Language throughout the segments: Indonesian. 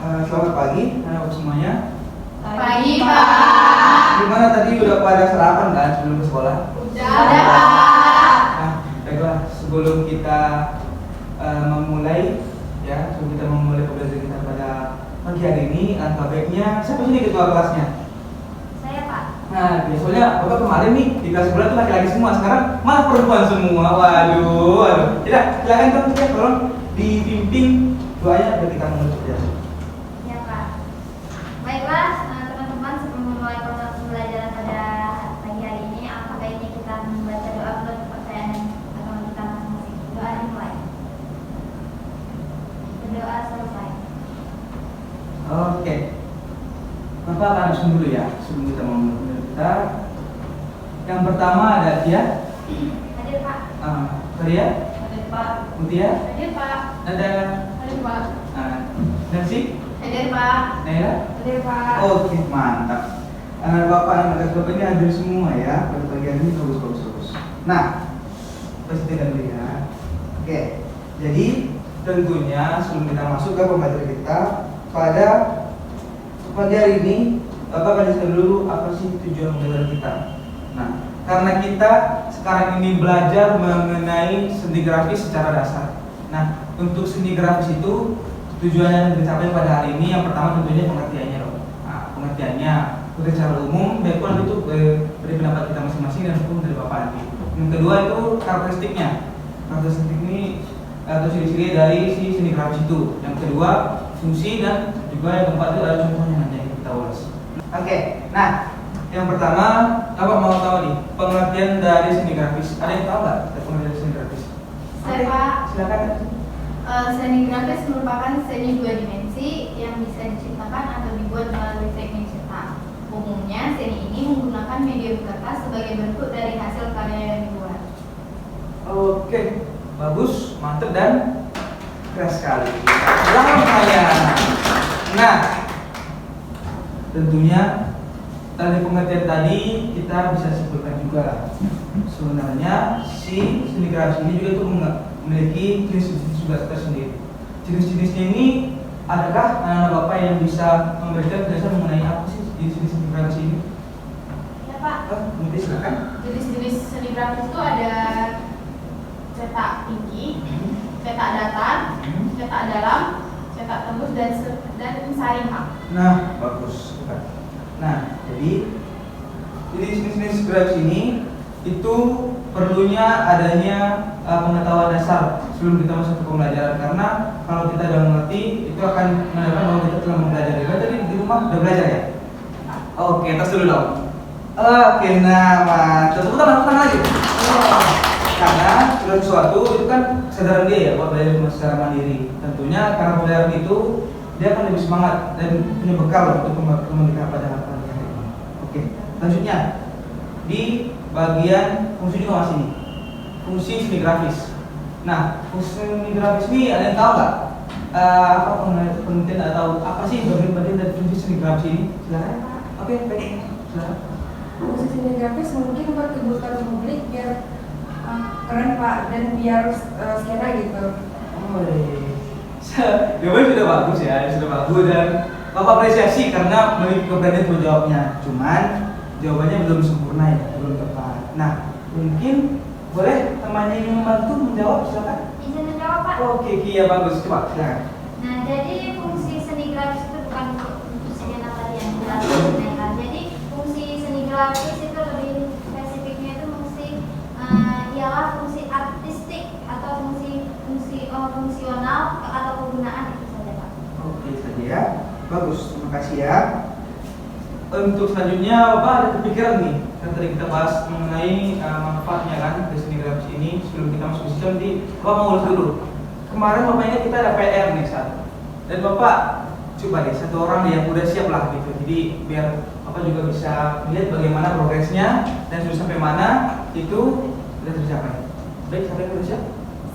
Selamat pagi anak-anak semuanya. Pagi, Pak. Gimana tadi udah pada sarapan kan sebelum ke sekolah? Udah, Pak. Nah, baiklah sebelum kita memulai pembelajaran kita pada pagi hari ini, alangkah baiknya siapa sih ketua kelasnya? Saya, Pak. Nah, biasanya bapak kemarin nih di kelas sebelah tuh laki-laki semua, sekarang malah perempuan semua. Waduh. Tidak, silakan dong kita tolong dibimbing doanya agar kita menutup ya. Ya, Pak. Baiklah, teman-teman, sebelum memulai pembelajaran pada pagi hari ini, alangkah baiknya kita membaca doa buat kepercayaan dan agama kita masing-masing. Doa dimulai. Berdoa selesai. Oke. Bapak akan langsung dulu ya sebelum kita memulai kita. Yang pertama ada Tia. Hadir, Pak. Ria. Hadir, Pak. Mutia. Hadir, Pak. Ada Hadir, Pak. Nancy. Hadir, Pak. Naila. Hadir, Pak. Oke, mantap. Anak bapak anak bapak ini hadir semua ya pada pagi hari ini, bagus. Nah, pastikan dulu ya. Oke, jadi tentunya sebelum kita masuk ke pembelajaran kita pada pagi hari ini, bapak akan jelaskan dulu apa sih tujuan pembelajaran kita. Nah, karena kita sekarang ini belajar mengenai seni grafis secara dasar. Nah, untuk seni grafis itu tujuannya yang dicapai pada hari ini yang pertama tentunya pengertiannya dong. Nah, pengertiannya udah secara umum, baik pun itu dari pendapat kita masing-masing dan hukum dari bapak nanti. Yang kedua itu karakteristiknya. Karakteristik ini atau ciri-ciri dari si seni grafis itu. Yang kedua fungsi dan juga yang keempat itu ada contohnya nanti yang kita ulas. Oke, nah yang pertama apa mau tahu nih pengertian dari seni grafis? Ada yang tahu nggak pengertian seni grafis? Saya, Pak. Silakan. Seni grafis merupakan seni dua dimensi yang bisa diciptakan atau dibuat melalui teknik cetak. Umumnya, seni ini menggunakan medium kertas sebagai bentuk dari hasil karya yang dibuat. Oke, bagus, mantap dan keras sekali. Selamat saya. Nah, tentunya dari pengertian tadi kita bisa sebutkan juga sebenarnya si seni grafis ini juga itu memiliki jenis-jenis juga tersendiri. Jenis-jenisnya ini adakah anak-anak bapak yang bisa memberikan penjelasan mengenai apa sih jenis-jenis seni grafis ini? Ya, Pak. Mungkin silakan. Jenis-jenis seni grafis itu ada cetak tinggi, cetak datar, cetak dalam, cetak tembus dan saring, Pak. Nah, bagus. Nah, jadi jenis-jenis grafis ini itu perlunya adanya pengetahuan dasar sebelum kita masuk ke pembelajaran, karena kalau kita sudah mengerti itu akan menandakan bahwa kita telah mempelajari. Tadi di rumah udah belajar ya? Oke, tos dulu dong. Oke, nah mantap. Tepuk tangan lagi. Karena segala sesuatu itu kan kesadaran dia ya buat belajar secara mandiri. Tentunya karena pembelajaran itu dia akan lebih semangat dan punya bekal untuk memberikan pada pagi hari ini. Oke, selanjutnya di bagian fungsi juga masih nih. Fungsi seni grafis. Nah, fungsi seni grafis ini ada yang tahu nggak? Apa penelitian atau apa sih bagian-bagian dari fungsi seni grafis ini? Silakan. Oke, baik. Silakan. Fungsi seni grafis mungkin buat kebutuhan publik biar keren Pak dan biar skena gitu. Oh iya. Jawabannya sudah bagus ya, sudah bagus dan bapak apresiasi karena memiliki keberanian menjawabnya. Cuman jawabannya belum sempurna ya, belum tepat. Nah, mungkin boleh temannya yang membantu menjawab, silakan. Izin menjawab, Pak. Oke, iya bagus, coba silakan. Nah, jadi fungsi seni grafis itu bukan untuk skena tadi yang dijelaskan. Jadi fungsi seni grafis itu lebih spesifiknya itu fungsi ialah fungsi artistik atau fungsi fungsional atau penggunaan itu saja, Pak. Oke saja ya, bagus, terima kasih ya. Untuk selanjutnya, Bapak ada kepikiran nih, kan tadi kita bahas mengenai manfaatnya kan dari seni grafis ini. Sebelum kita masuk ke sistem, nanti Bapak mau urus dulu. Kemarin Bapak ingat kita ada PR nih satu, dan Bapak coba deh satu orang yang udah siap lah gitu. Jadi biar Bapak juga bisa melihat bagaimana progresnya dan sudah sampai mana itu sudah tercapai. Baik, sampai yang sudah siap?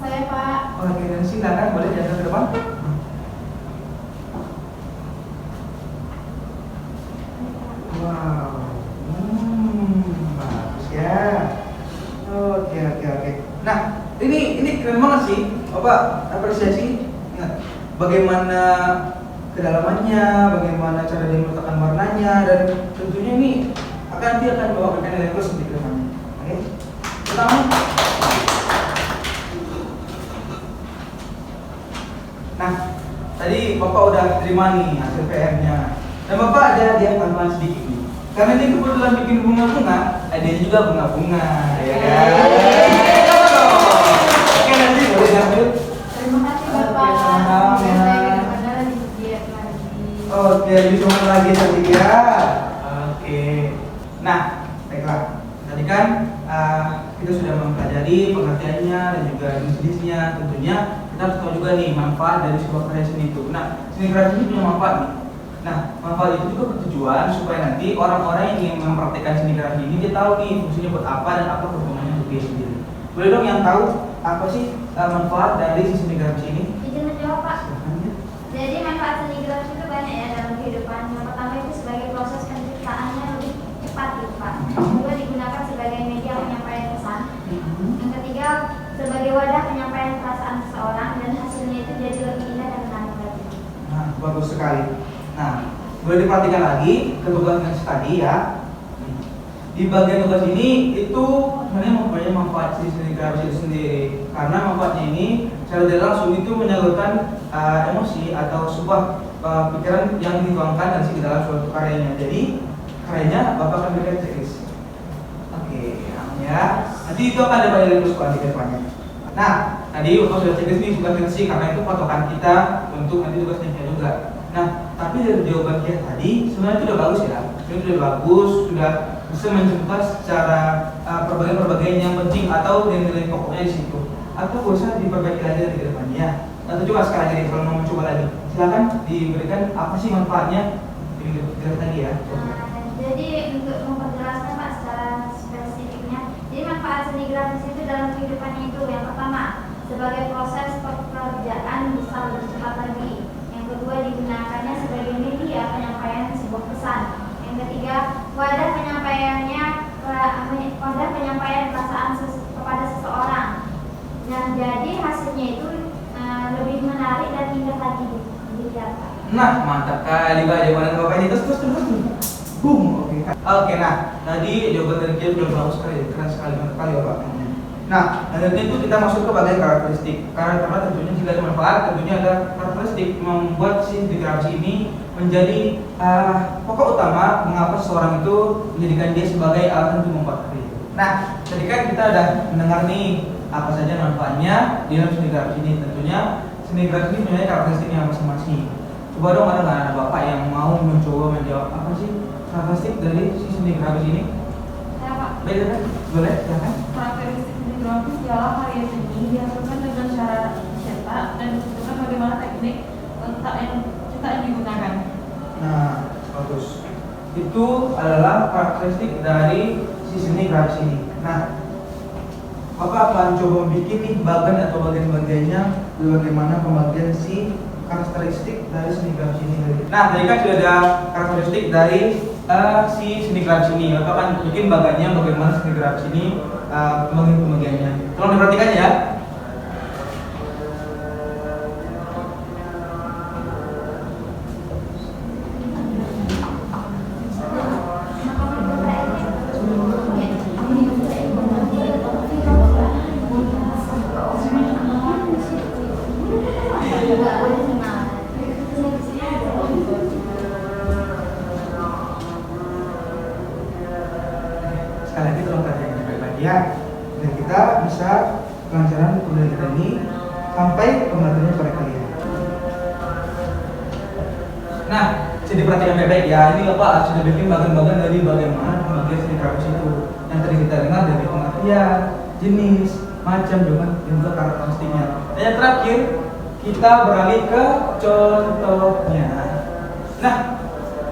Saya, Pak. Oke, dan silakan boleh jalan ke depan. Wow, bagus ya. Oke. Nah, ini keren banget sih. Bapak apresiasi. Ingat, bagaimana kedalamannya, bagaimana cara dia meletakkan warnanya, dan tentunya ini nanti akan membawa nilai plus di depannya. Oke, pertama. Nah, tadi Bapak udah terima nih hasil PR-nya, dan Bapak ada dia tambahan sedikit nih. Karena dia kebetulan bikin bunga-bunga, dia juga bunga-bunga, ya kan? Oke, nanti boleh diambil. Terima kasih Bapak. Sama-sama. Saya benar-benar dibuat lagi. Oke, bisa lagi tadi ya. Oke. Nah, baiklah. Tadi kan kita sudah mempelajari pengertiannya dan juga jenis-jenisnya. Tentunya kita harus tahu juga nih manfaat dari sebuah karya seni itu. Nah, seni grafis ini punya manfaat nih. Nah, manfaat itu juga bertujuan supaya nanti orang-orang yang ingin mempraktikkan seni grafis ini dia tahu nih fungsinya buat apa dan apa keuntungannya untuk dia sendiri. Boleh dong yang tahu apa sih manfaat dari seni grafis ini? Izin menjawab Pak. Silahkan ya. Jadi manfaat seni grafis itu banyak ya dalam kehidupan. Yang pertama itu sebagai proses penciptaannya lebih cepat gitu Pak. Yang kedua digunakan sebagai media penyampaian pesan. Yang ketiga sebagai wadah penyampaian perasaan seseorang dan hasilnya itu jadi lebih indah dan menarik lagi. Nah, bagus sekali. Nah, boleh diperhatikan lagi ketugasan tadi ya. Di bagian tugas ini itu sebenarnya mempunyai manfaat seni grafis itu sendiri. Karena manfaatnya ini secara tidak langsung itu menyalurkan emosi atau sebuah pikiran yang dituangkan dan di dalam suatu karyanya. Jadi karyanya Bapak akan berikan checklist. Oke, ya. Nanti itu akan ada banyak ilmu di depannya. Nah, tadi Bapak sudah checklist nih tugas sih karena itu patokan kita untuk nanti tugasnya juga. Nah, tapi dari jawaban kita tadi sebenarnya sudah bagus ya. Sudah bagus, sudah bisa menjembatkan secara berbagai yang penting atau nilai pokoknya di situ. Atau bisa diperbaiki lagi dari depannya. Atau coba sekali lagi kalau mau mencoba lagi, silakan diberikan apa sih manfaatnya di tadi ya. Jadi untuk memperjelasnya Pak secara spesifiknya, jadi manfaat seni grafis itu dalam kehidupannya itu yang pertama sebagai proses pekerjaan bisa lebih cepat lagi. Yang kedua digunakannya sebagai media penyampaian sebuah pesan. Yang ketiga wadah penyampaian perasaan kepada seseorang. Dan jadi hasilnya itu lebih menarik dan indah lagi dilihat Pak. Nah, mantap kali Pak jawaban Bapak ini terus. Boom. Oke, nah tadi jawaban dari kita sudah bagus sekali, keren sekali Bapak. Nah, nanti itu kita masuk ke bagian karakteristik. Karena tentunya jika ada manfaat, tentunya ada karakteristik membuat si grafis ini menjadi pokok utama mengapa seseorang itu menjadikan dia sebagai alat untuk membuat karya. Nah, tadi kan kita udah mendengar nih apa saja manfaatnya di dalam seni grafis ini. Tentunya seni grafis ini punya karakteristiknya masing-masing. Coba dong ada nggak ada Bapak yang mau mencoba menjawab apa sih karakteristik dari si seni grafis ini? Saya Pak. Baik, boleh, silakan. Karakteristik seni grafis ialah karya seni dihasilkan dengan cara cetak dan menentukan bagaimana teknik letak yang digunakan. Nah, bagus. Itu adalah karakteristik dari si seni grafis ini. Nah, Bapak akan coba bikin nih bagian atau bagian-bagiannya bagaimana pembagian si karakteristik dari seni grafis ini. Nah, tadi kan sudah ada karakteristik dari si seni grafis ini. Bapak akan bikin bagiannya bagaimana seni grafis ini pembagian-pembagiannya. Tolong diperhatikan ya. Sekali lagi tolong perhatikan baik-baik ya, dan kita bisa kelancaran kuliah kita ini sampai pembelajarannya pada kalian. Nah, jadi perhatikan baik-baik ya. Ini Bapak sudah bikin bagian-bagian dari bagaimana pembagian seni grafis itu. Yang tadi kita dengar dari pengertian, jenis, macam juga karakteristiknya. Dan yang terakhir kita beralih ke contohnya. Nah,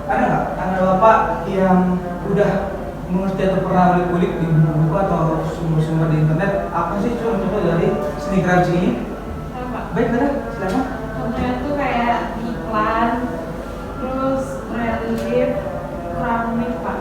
ada nggak anak Bapak yang udah mengerti atau pernah kulik di buku atau sumber-sumber di internet apa sih contoh dari seni grafis ini? Baik, silakan. Contohnya tuh kayak iklan, terus relief, keramik Pak.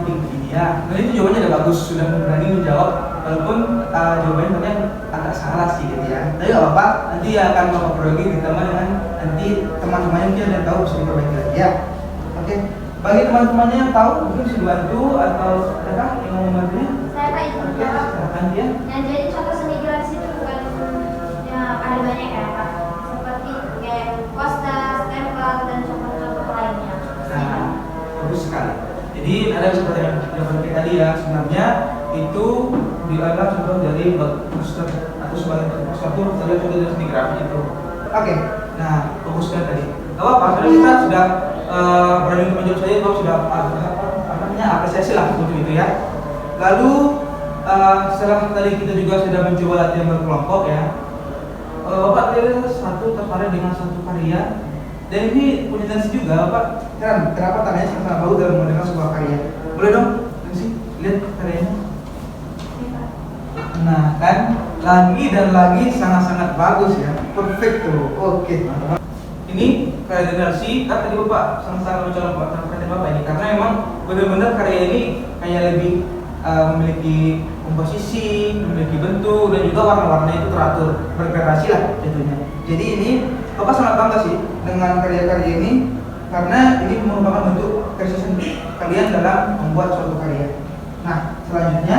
Ini ya. Nah, itu jawabannya udah bagus, sudah berani menjawab walaupun jawabannya ternyata agak salah sih gitu ya. Tapi nggak apa-apa, nanti akan Bapak perbaiki ditambah dengan Nanti teman-temannya mungkin ada yang tahu bisa diperbaiki lagi ya. Oke, bagi teman-temannya yang tahu mungkin bisa dibantu atau adakah yang mau membantunya? Saya Pak izin Oke, jawab. silakan dia. Yang jadi contoh seni grafis itu bukan ya, ada banyak ya Pak. Seperti kayak poster, stempel dan contoh-contoh lainnya. Nah, bagus sekali. Jadi ada seperti yang kita tadi ya, sebenarnya itu adalah contoh dari poster atau sebagai poster dari contoh dari seni grafis itu. Oke, nah bagus sekali tadi. Gak apa-apa, karena kita sudah berani untuk menjawab saya, Bapak sudah apa namanya apresiasi lah untuk itu ya. Lalu setelah tadi kita juga sudah mencoba latihan berkelompok ya. Bapak tadi tertarik dengan satu karya. Dan ini punya tendensi juga, Bapak. Kenapa tanya sama Bapak dalam mengenalkan sebuah karya? Boleh dong, sih lihat karyanya. Nah, kan lagi dan lagi sangat-sangat bagus ya, perfect tuh. Oke. Ini karya generasi, kan tadi Bapak sangat-sangat mencolok karya Bapak ini karena emang benar-benar karya ini kayak lebih memiliki komposisi, memiliki bentuk dan juga warna-warna itu teratur, bergradasi lah jatuhnya. Jadi ini Bapak sangat bangga sih dengan karya-karya ini karena ini merupakan bentuk kesuksesan kalian dalam membuat suatu karya. Nah, selanjutnya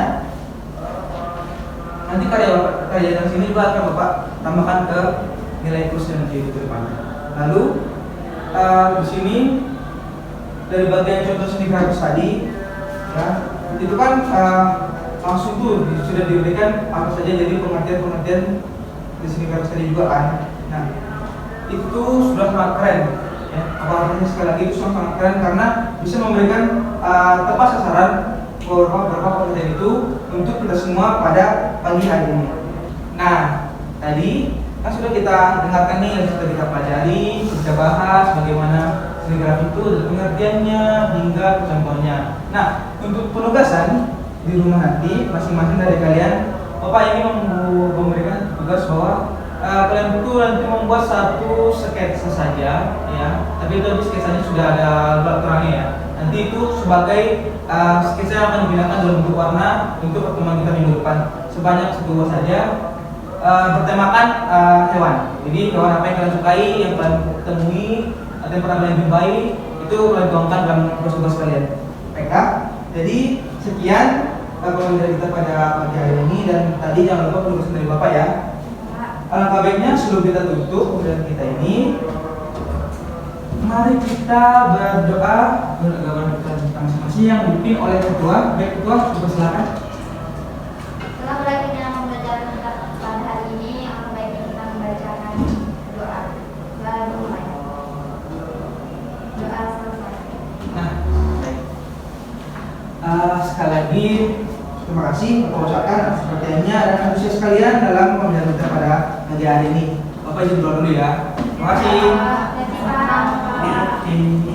nanti karya dari sini juga akan Bapak tambahkan ke nilai plus dan nanti ke depannya. Lalu di sini dari bagian contoh seni grafis tadi ya, itu kan langsung tuh sudah diberikan apa saja jadi pengertian-pengertian di seni grafis tadi juga kan. Nah, itu sudah sangat keren ya. Apalagi sekali lagi itu sangat keren karena bisa memberikan tepat sasaran beberapa pengertian itu untuk kita semua pada pagi hari ini. Nah, tadi kan sudah kita dengarkan nih yang sudah kita pelajari, kita bahas bagaimana seni grafis itu dan pengertiannya hingga contohnya. Nah, untuk penugasan di rumah nanti masing-masing dari kalian, Bapak ini memberikan tugas bahwa kalian itu nanti membuat satu sketsa saja ya, tapi itu sketsanya sudah ada terangnya ya. Nanti itu sebagai sketsa yang akan digunakan dalam bentuk warna untuk pertemuan kita minggu depan. Sebanyak satu buah saja, bertemakan hewan. Jadi hewan apa yang kalian sukai, yang kalian temui, atau yang pernah kalian jumpai, itu kalian tuangkan dalam tugas-tugas kalian. PK. Jadi sekian pembelajaran kita pada pagi hari ini dan tadi jangan lupa penugasan dari Bapak ya. Alangkah baiknya sebelum kita tutup pembelajaran kita ini, mari kita berdoa beragama kita masing-masing yang dipimpin oleh ketua. Baik ketua, silakan. Setelah berakhirnya pembelajaran kita pada hari ini, alangkah baiknya kita membacakan doa. Lalu mulai. Doa selesai. Nah, baik. Sekali lagi terima kasih Bapak ucapkan atas perhatiannya dan antusias kalian dalam pembelajaran kita pada pagi hari ini. Bapak izin dulu ya. Terima kasih. Terima kasih Pak. Terima kasih.